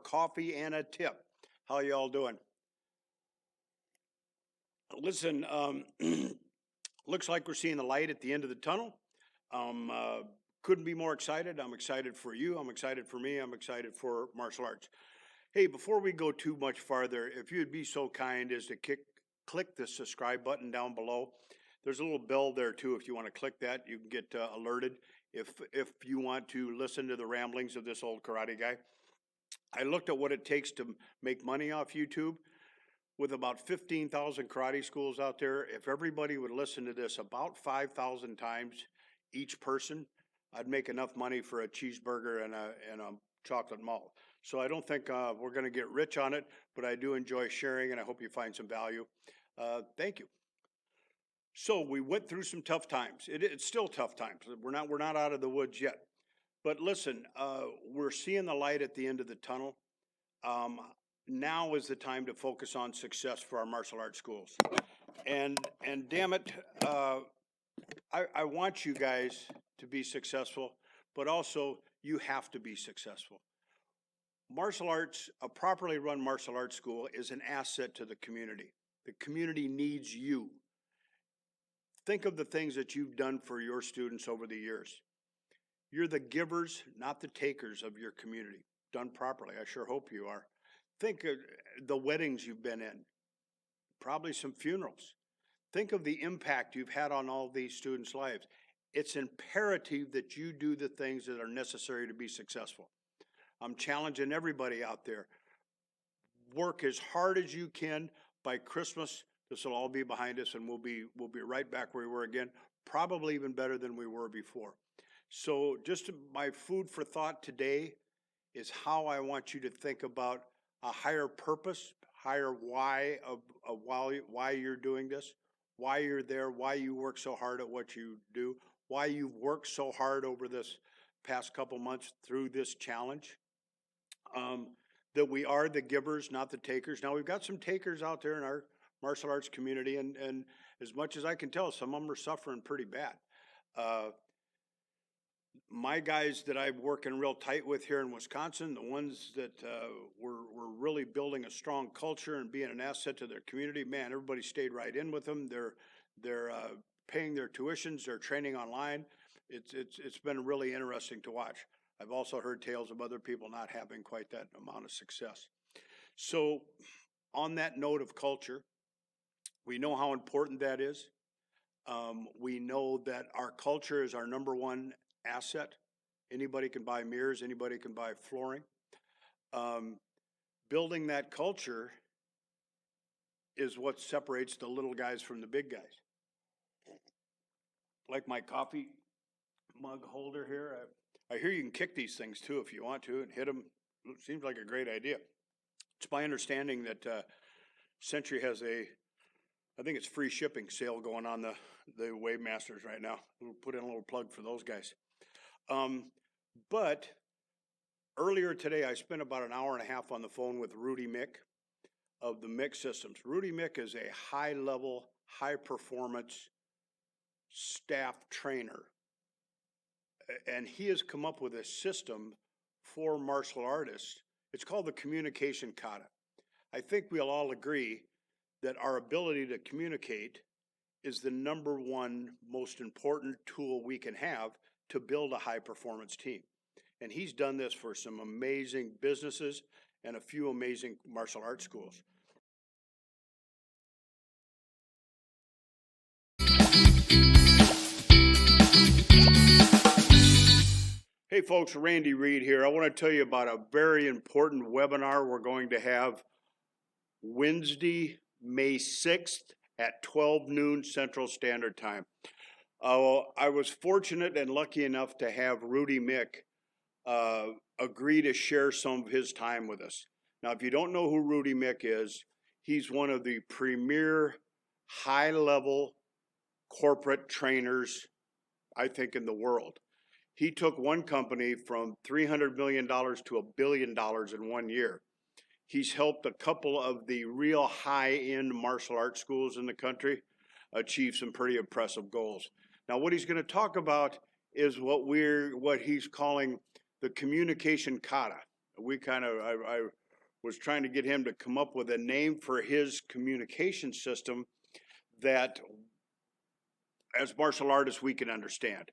coffee and a tip. How y'all doing? Listen, looks like we're seeing the light at the end of the tunnel. Um, uh, couldn't be more excited. I'm excited for you. I'm excited for me. I'm excited for martial arts. Hey, before we go too much farther, if you'd be so kind as to click the subscribe button down below. There's a little bell there too. If you want to click that, you can get alerted. If you want to listen to the ramblings of this old karate guy, I looked at what it takes to make money off YouTube. With about 15,000 karate schools out there, if everybody would listen to this about 5,000 times each person, I'd make enough money for a cheeseburger and a chocolate malt. So I don't think we're going to get rich on it, but I do enjoy sharing, and I hope you find some value. Thank you. So we went through some tough times. It's still tough times. We're not out of the woods yet. But listen, we're seeing the light at the end of the tunnel. Um, Now is the time to focus on success for our martial arts schools. And damn it, I want you guys to be successful, but also you have to be successful. Martial arts, a properly run martial arts school is an asset to the community. The community needs you. Think of the things that you've done for your students over the years. You're the givers, not the takers of your community. Done properly, I sure hope you are. Think of the weddings you've been in, probably some funerals. Think of the impact you've had on all these students' lives. It's imperative that you do the things that are necessary to be successful. I'm challenging everybody out there. Work as hard as you can. By Christmas, this will all be behind us, and we'll be right back where we were again, probably even better than we were before. So just my food for thought today is how I want you to think about a higher purpose, higher why of why you're doing this, why you're there, why you work so hard at what you do, why you've worked so hard over this past couple months through this challenge. That we are the givers, not the takers. Now we've got some takers out there in our martial arts community, and as much as I can tell, some of them are suffering pretty bad. My guys that I'm working real tight with here in Wisconsin, the ones that were really building a strong culture and being an asset to their community, man, everybody stayed right in with them. They're paying their tuitions, they're training online. It's been really interesting to watch. I've also heard tales of other people not having quite that amount of success. So on that note of culture, we know how important that is. We know that our culture is our number one asset. Anybody can buy mirrors, anybody can buy flooring. Building that culture is what separates the little guys from the big guys. Like my coffee mug holder here, I hear you can kick these things too if you want to and hit them. It seems like a great idea. It's my understanding that Century has I think it's free shipping sale going on the Wave Masters right now. We'll put in a little plug for those guys. But earlier today, I spent about an hour and a half on the phone with Rudy Mick of the Mick Systems. Rudy Mick is a high-level, high-performance staff trainer. And he has come up with a system for martial artists. It's called the communication kata. I think we'll all agree that our ability to communicate is the number one most important tool we can have to build a high-performance team. And he's done this for some amazing businesses and a few amazing martial arts schools. Hey folks, Randy Reed here. I want to tell you about a very important webinar we're going to have Wednesday, May 6th at 12 noon Central Standard Time. I was fortunate and lucky enough to have Rudy Mick agree to share some of his time with us. Now, if you don't know who Rudy Mick is, he's one of the premier high-level corporate trainers, I think, in the world. He took one company from $300 million to $1 billion in 1 year. He's helped a couple of the real high-end martial arts schools in the country achieve some pretty impressive goals. Now, what he's going to talk about is what he's calling the communication kata. I was trying to get him to come up with a name for his communication system that, as martial artists, we can understand.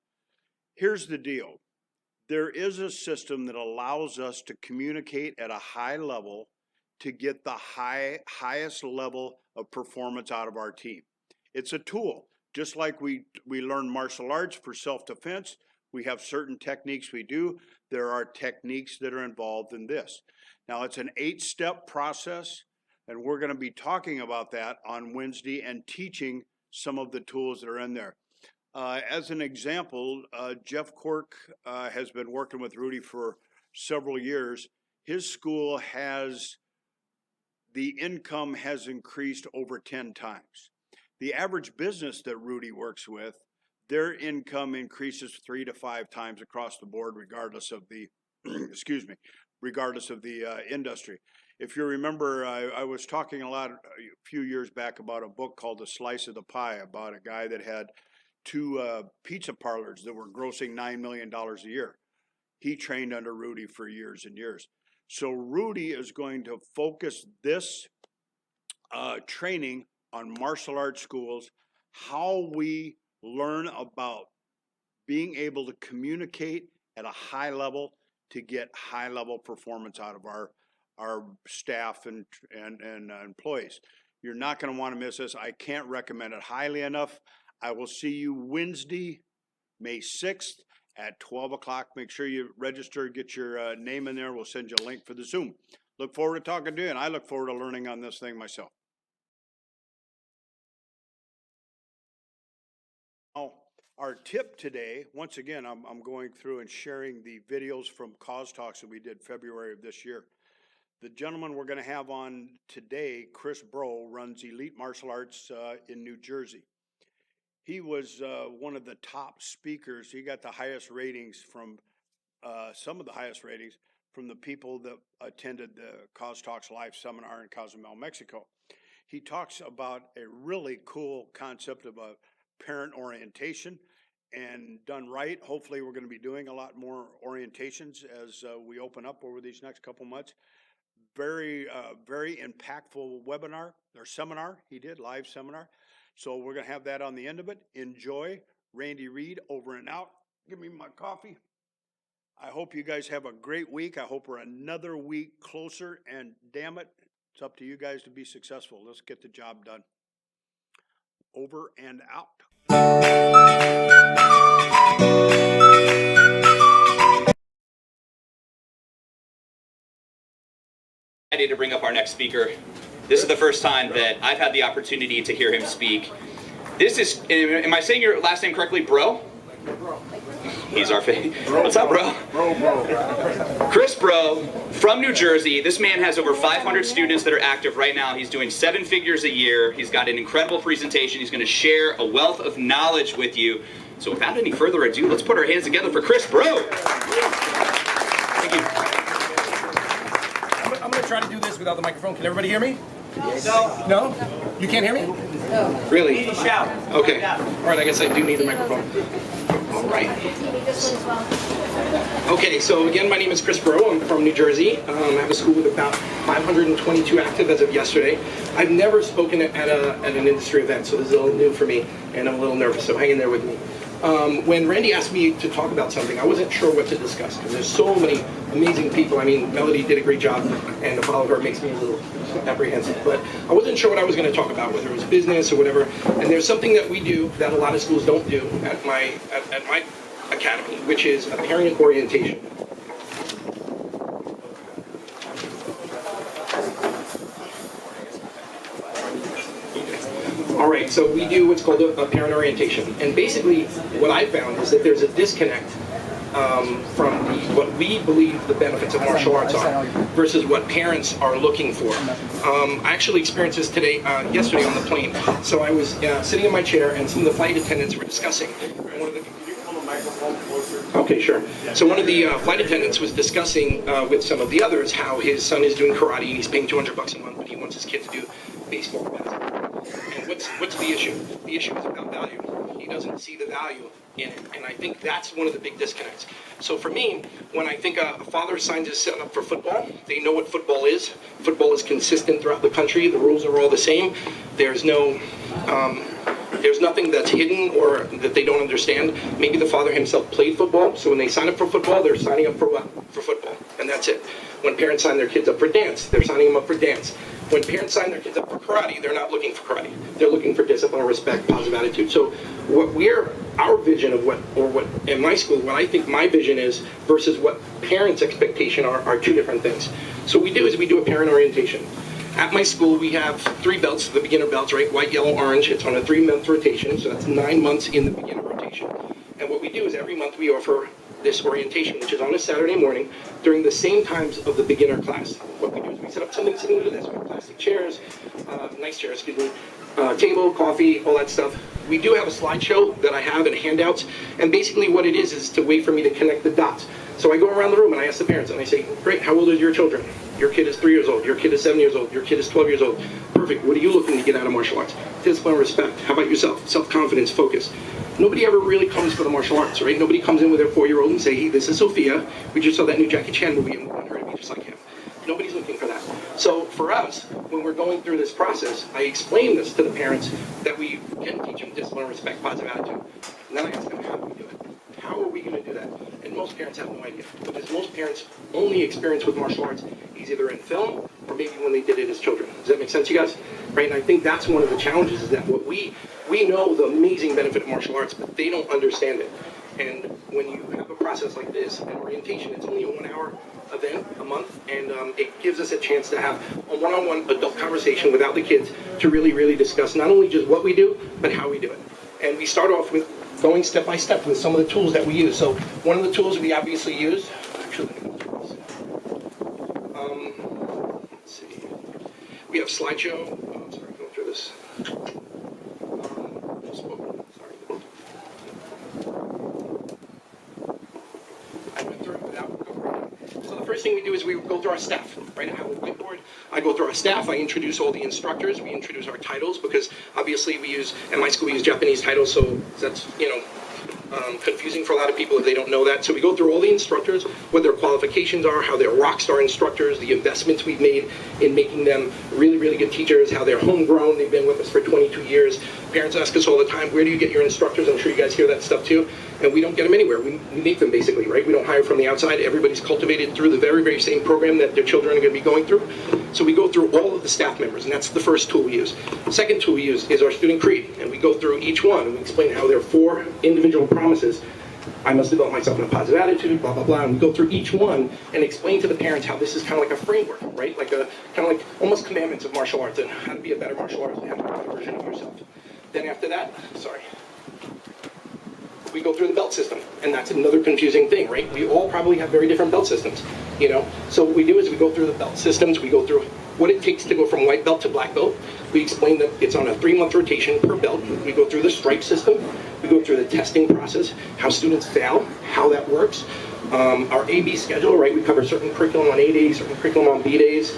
Here's the deal. There is a system that allows us to communicate at a high level to get the highest level of performance out of our team. It's a tool. Just like we learn martial arts for self-defense, we have certain techniques we do. There are techniques that are involved in this. Now, it's an 8-step process, and we're going to be talking about that on Wednesday and teaching some of the tools that are in there. As an example, Jeff Cork has been working with Rudy for several years. His school the income has increased over 10 times. The average business that Rudy works with, their income increases 3 to 5 times across the board, regardless of the, regardless of the industry. If you remember, I was talking a few years back about a book called The Slice of the Pie, about a guy that had 2 pizza parlors that were grossing $9 million a year. He trained under Rudy for years and years. So Rudy is going to focus this training on martial arts schools, how we learn about being able to communicate at a high level to get high level performance out of our staff and employees. You're not going to want to miss this. I can't recommend it highly enough. I will see you Wednesday, May 6th at 12 o'clock. Make sure you register, get your name in there. We'll send you a link for the Zoom. Look forward to talking to you, and I look forward to learning on this thing myself. Now, our tip today, once again, I'm going through and sharing the videos from CozTalks that we did February of this year. The gentleman we're going to have on today, Chris Brough, runs Elite Martial Arts in New Jersey. He was one of the top speakers. He got the highest ratings from, some of the highest ratings from the people that attended the CozTalks Live Seminar in Cozumel, Mexico. He talks about a really cool concept of a parent orientation, and done right. Hopefully we're going to be doing a lot more orientations as we open up over these next couple months. Very impactful webinar or seminar he did, live seminar. So we're going to have that on the end of it. Enjoy. Randy Reed, over and out. Give me my coffee. I hope you guys have a great week. I hope we're another week closer, and damn it, it's up to you guys to be successful. Let's get the job done. Over and out. Ready to bring up our next speaker. This is the first time that I've had the opportunity to hear him speak. This is, am I saying your last name correctly, Brough? He's our favorite. What's up, bro? Chris Brough from New Jersey. This man has over 500 students that are active right now. He's doing 7 figures a year. He's got an incredible presentation. He's going to share a wealth of knowledge with you. So without any further ado, let's put our hands together for Chris Brough. Thank you. I'm going to try to do this without the microphone. Can everybody hear me? No. No? You can't hear me? No. Really? Shout. Okay. All right, I guess I do need the microphone. All right. Okay, so again, my name is Chris Brough. I'm from New Jersey. I have a school with about 522 active as of yesterday. I've never spoken at an industry event, so this is a little new for me, and I'm a little nervous, so hang in there with me. When Randy asked me to talk about something, I wasn't sure what to discuss, because there's so many amazing people. I mean, Melody did a great job, and the follow her makes me a little apprehensive, but I wasn't sure what I was going to talk about, whether it was business or whatever. And there's something that we do that a lot of schools don't do at my academy, which is a parent orientation. All right, so we do what's called a parent orientation, and basically what I found is that there's a disconnect from what we believe the benefits of martial arts are versus what parents are looking for. I actually experienced this yesterday on the plane. So I was sitting in my chair, and some of the flight attendants were discussing. Okay, sure. So one of the flight attendants was discussing with some of the others how his son is doing karate and he's paying $200 a month, but he wants his kid to do baseball or basketball. And what's the issue? The issue is about value. He he doesn't see the value in it. And I think that's one of the big disconnects. So for me, when I think a father signs his son up for football, they know what football is. Football is consistent throughout the country. The rules are all the same. There's nothing that's hidden or that they don't understand. Maybe the father himself played football, so when they sign up for football, they're signing up for what? For football, and that's it. When parents sign their kids up for dance, they're signing them up for dance. When parents sign their kids up for karate, they're not looking for karate. They're looking for discipline, respect, positive attitude. So our vision of what in my school, what I think my vision is versus what parents' expectation are two different things. So what we do is we do a parent orientation. At my school, we have 3 belts, the beginner belts, right? White, yellow, orange. It's on a 3-month rotation, so that's 9 months in the beginner rotation. And what we do is every month we offer this orientation, which is on a Saturday morning during the same times of the beginner class. What we do is we set up something similar to this. We have plastic chairs, nice chairs, excuse me, table, coffee, all that stuff. We do have a slideshow that I have and handouts, and basically what it is to wait for me to connect the dots. So I go around the room and I ask the parents and I say, great, how old are your children? Your kid is 3 years old, your kid is 7 years old, your kid is 12 years old. Perfect, what are you looking to get out of martial arts? Discipline, respect. How about yourself? Self-confidence, focus. Nobody ever really comes for the martial arts, right? Nobody comes in with their 4-year-old and say, hey, this is Sophia. We just saw that new Jackie Chan movie and we want her to be just like him. Nobody's looking for that. So for us, when we're going through this process, I explain this to the parents that we can teach them discipline, respect, positive attitude. And then I ask them, how do we do it? How are we going to do that? And most parents have no idea, because most parents' only experience with martial arts is either in film or maybe when they did it as children. Does that make sense, you guys? Right? And I think that's one of the challenges, is that what we know the amazing benefit of martial arts, but they don't understand it. And when you have a process like this, an orientation, it's only a 1-hour event a month, and it gives us a chance to have a one-on-one adult conversation without the kids to really, really discuss not only just what we do, but how we do it. And we start off with going step by step with some of the tools that we use. So one of the tools we obviously use, actually, let me go through this. Let's see. We have slideshow. Oh, sorry, going through this. Sorry. I went through it without going. So the first thing we do is we go through our staff, right? I have a whiteboard. I go through our staff. I introduce all the instructors. We introduce our titles, because obviously we use, at my school we use Japanese titles, so that's, confusing for a lot of people if they don't know that. So we go through all the instructors, what their qualifications are, how they're rock star instructors, the investments we've made in making them really, really good teachers, how they're homegrown, they've been with us for 22 years. Parents ask us all the time, where do you get your instructors? I'm sure you guys hear that stuff too. And we don't get them anywhere. We make them basically, right? We don't hire from the outside. Everybody's cultivated through the very, very same program that their children are going to be going through. So we go through all of the staff members, and that's the first tool we use. The second tool we use is our student creed, and we go through each one and we explain how there are 4 individual promises. I must develop myself in a positive attitude, blah, blah, blah. And we go through each one and explain to the parents how this is kind of like a framework, right? Like a kind of like almost commandments of martial arts, and how to be a better martial artist and how to be a better version of yourself. Then after that, we go through the belt system, and that's another confusing thing, right? We all probably have very different belt systems, So what we do is we go through the belt systems, we go through what it takes to go from white belt to black belt. We explain that it's on a 3-month rotation per belt. We go through the stripe system, we go through the testing process, how students fail, how that works. Our A-B schedule, right? We cover certain curriculum on A days, certain curriculum on B days.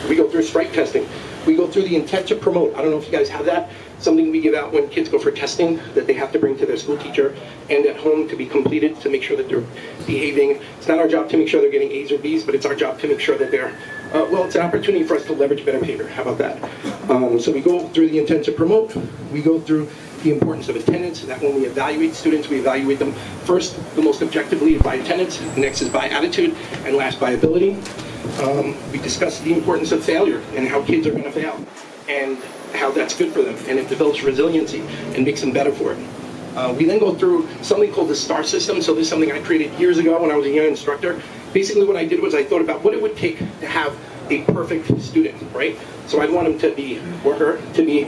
We go through stripe testing. We go through the intent to promote. I don't know if you guys have that. Something we give out when kids go for testing that they have to bring to their school teacher and at home to be completed to make sure that they're behaving. It's not our job to make sure they're getting A's or B's, but it's our job to make sure that they're, it's an opportunity for us to leverage better behavior. How about that? So we go through the intent to promote. We go through the importance of attendance, that when we evaluate students, we evaluate them first, the most objectively by attendance, next is by attitude, and last by ability. We discuss the importance of failure and how kids are going to fail, and how that's good for them, and it develops resiliency and makes them better for it. We then go through something called the STAR system. So this is something I created years ago when I was a young instructor. Basically what I did was I thought about what it would take to have a perfect student, right? So I'd want him to be, or her, to be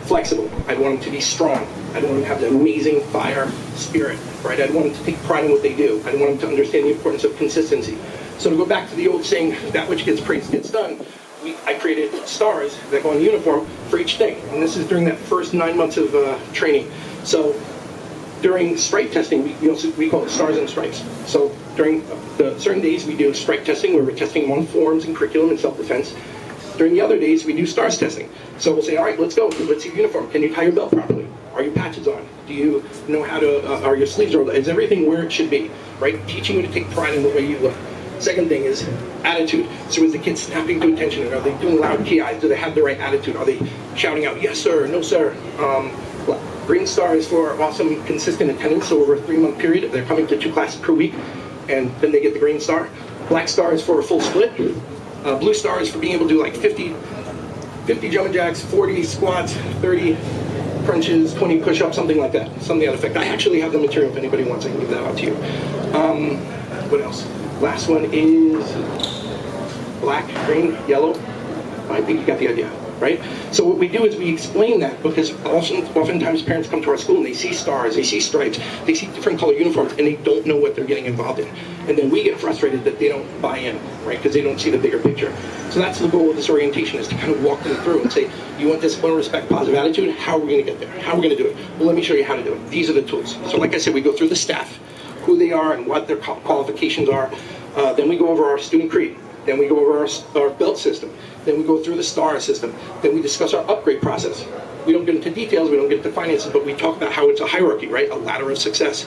flexible. I'd want him to be strong. I'd want him to have an amazing fire spirit, right? I'd want him to take pride in what they do. I'd want him to understand the importance of consistency. So to go back to the old saying, that which gets praised gets done, I created stars that go on the uniform for each thing. And this is during that first 9 months of training. So during stripe testing, we call it stars and stripes. So during the certain days we do stripe testing where we're testing them on forms and curriculum and self-defense. During the other days we do stars testing. So we'll say, all right, let's go. Let's see your uniform. Can you tie your belt properly? Are your patches on? Do you know how to, are your sleeves rolled? Is everything where it should be, right? Teaching you to take pride in the way you look. Second thing is attitude. So is the kid snapping to attention? Are they doing loud key eyes? Do they have the right attitude? Are they shouting out, yes sir, no sir? Green star is for awesome, consistent attendance. So over a 3-month period, if they're coming to 2 classes per week, and then they get the green star. Black star is for a full split. Blue star is for being able to do like 50 jumping jacks, 40 squats, 30 crunches, 20 push-ups, something like that. Something to that effect. I actually have the material if anybody wants. I can give that out to you. What else? Last one is black, green, yellow. I think you got the idea, right? So what we do is we explain that, because oftentimes parents come to our school and they see stars, they see stripes, they see different color uniforms, and they don't know what they're getting involved in. And then we get frustrated that they don't buy in, right? Because they don't see the bigger picture. So that's the goal of this orientation, is to kind of walk them through and say, you want discipline, respect, positive attitude? How are we going to get there? How are we going to do it? Well, let me show you how to do it. These are the tools. So like I said, we go through the staff, who they are and what their qualifications are. Then we go over our student creed. Then we go over our belt system. Then we go through the STAR system. Then we discuss our upgrade process. We don't get into details, we don't get into finances, but we talk about how it's a hierarchy, right? A ladder of success.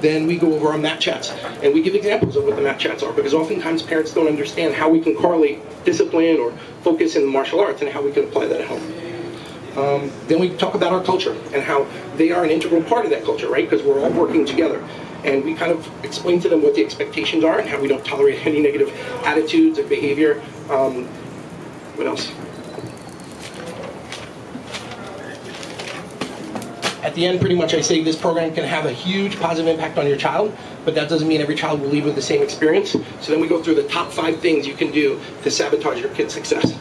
Then we go over our mat chats, and we give examples of what the mat chats are, because oftentimes parents don't understand how we can correlate discipline or focus in the martial arts and how we can apply that at home. Then we talk about our culture and how they are an integral part of that culture, right? Because we're all working together. And we kind of explain to them what the expectations are and how we don't tolerate any negative attitudes and behavior. What else? At the end, pretty much I say this program can have a huge positive impact on your child, but that doesn't mean every child will leave with the same experience. So then we go through the top 5 things you can do to sabotage your kid's success.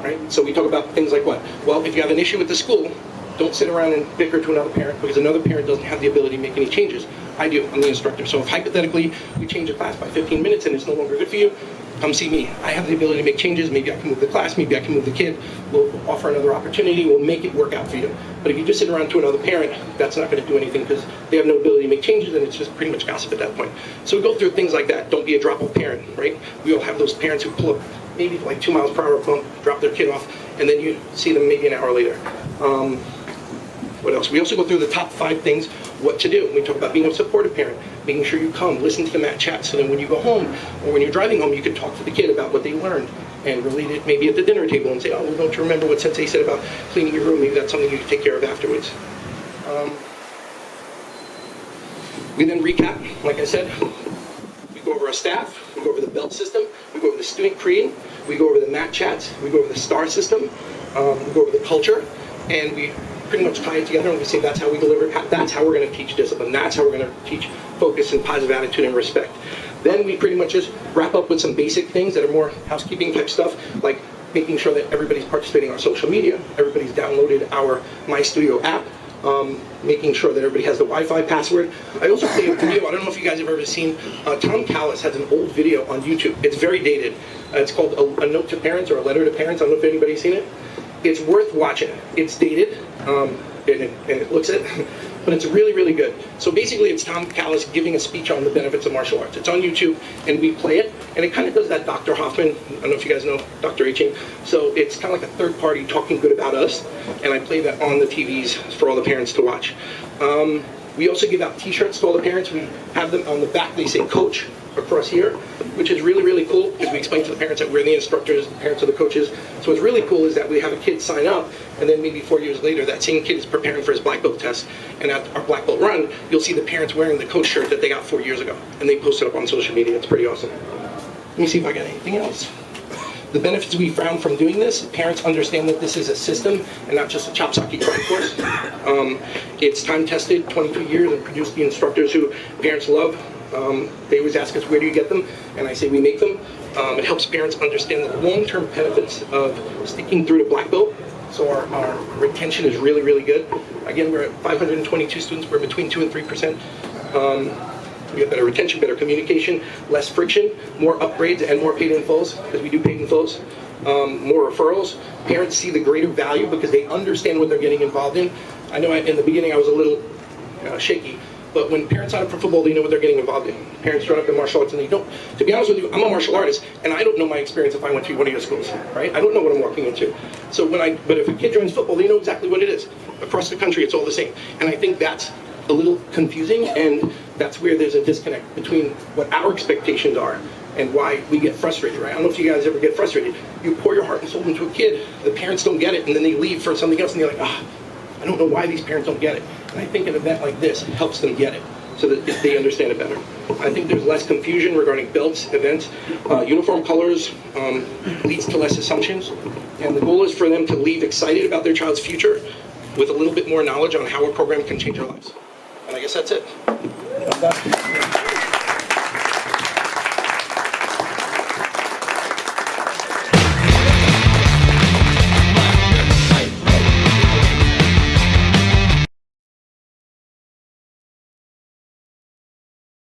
Right? So we talk about things like what? Well, if you have an issue with the school, don't sit around and bicker to another parent, because another parent doesn't have the ability to make any changes. I do, I'm the instructor. So if hypothetically we change a class by 15 minutes and it's no longer good for you, come see me. I have the ability to make changes. Maybe I can move the class, maybe I can move the kid. We'll offer another opportunity, we'll make it work out for you. But if you just sit around to another parent, that's not going to do anything, because they have no ability to make changes, and it's just pretty much gossip at that point. So we go through things like that. Don't be a drop-off parent, right? We all have those parents who pull up maybe like 2 miles per hour bump, drop their kid off, and then you see them maybe an hour later. What else? We also go through the top 5 things, what to do. We talk about being a supportive parent, making sure you come, listen to the mat chat, so then when you go home or when you're driving home, you can talk to the kid about what they learned and relate it maybe at the dinner table and say, oh, well, don't you remember what Sensei said about cleaning your room? Maybe that's something you can take care of afterwards. We then recap, like I said. We go over our staff, we go over the belt system, we go over the student creed, we go over the mat chats, we go over the STAR system, we go over the culture, and we pretty much tie it together and we say that's how we deliver, that's how we're going to teach discipline, that's how we're going to teach focus and positive attitude and respect. Then we pretty much just wrap up with some basic things that are more housekeeping type stuff, like making sure that everybody's participating in our social media, everybody's downloaded our My Studio app, making sure that everybody has the Wi-Fi password. I also play a video, I don't know if you guys have ever seen, Tom Callis has an old video on YouTube. It's very dated. It's called A Note to Parents, or A Letter to Parents. I don't know if anybody's seen it. It's worth watching. It's dated, and it looks it, but it's really, really good. So basically it's Tom Callis giving a speech on the benefits of martial arts. It's on YouTube, and we play it, and it kind of does that Dr. Hoffman, I don't know if you guys know Dr. H. So it's kind of like a third party talking good about us, and I play that on the TVs for all the parents to watch. We also give out t-shirts to all the parents. We have them on the back, they say coach across here, which is really, really cool, because we explain to the parents that we're the instructors, the parents are the coaches. So what's really cool is that we have a kid sign up, and then maybe 4 years later, that same kid is preparing for his black belt test, and at our black belt run, you'll see the parents wearing the coach shirt that they got 4 years ago, and they post it up on social media. It's pretty awesome. Let me see if I got anything else. The benefits we found from doing this, parents understand that this is a system and not just a chop socky karate course. It's time tested, 22 years, and produced the instructors who parents love. They always ask us, where do you get them? And I say we make them. It helps parents understand the long-term benefits of sticking through to black belt. So our retention is really, really good. Again, we're at 522 students. We're between 2 and 3%. We have better retention, better communication, less friction, more upgrades, and more paid in fulls, because we do paid in fulls. More referrals. Parents see the greater value because they understand what they're getting involved in. I know in the beginning I was a little shaky, But when parents sign up for football, they know what they're getting involved in. Parents join up in martial arts and they don't. To be honest with you, I'm a martial artist and I don't know my experience if I went to one of your schools, right? I don't know what I'm walking into. So but if a kid joins football, they know exactly what it is. Across the country, it's all the same. And I think that's a little confusing, and that's where there's a disconnect between what our expectations are and why we get frustrated, right? I don't know if you guys ever get frustrated. You pour your heart and soul into a kid, the parents don't get it, and then they leave for something else, and they're like, I don't know why these parents don't get it. And I think an event like this helps them get it, so that they understand it better. I think there's less confusion regarding belts, events, uniform colors leads to less assumptions, and the goal is for them to leave excited about their child's future with a little bit more knowledge on how a program can change their lives. And I guess that's it.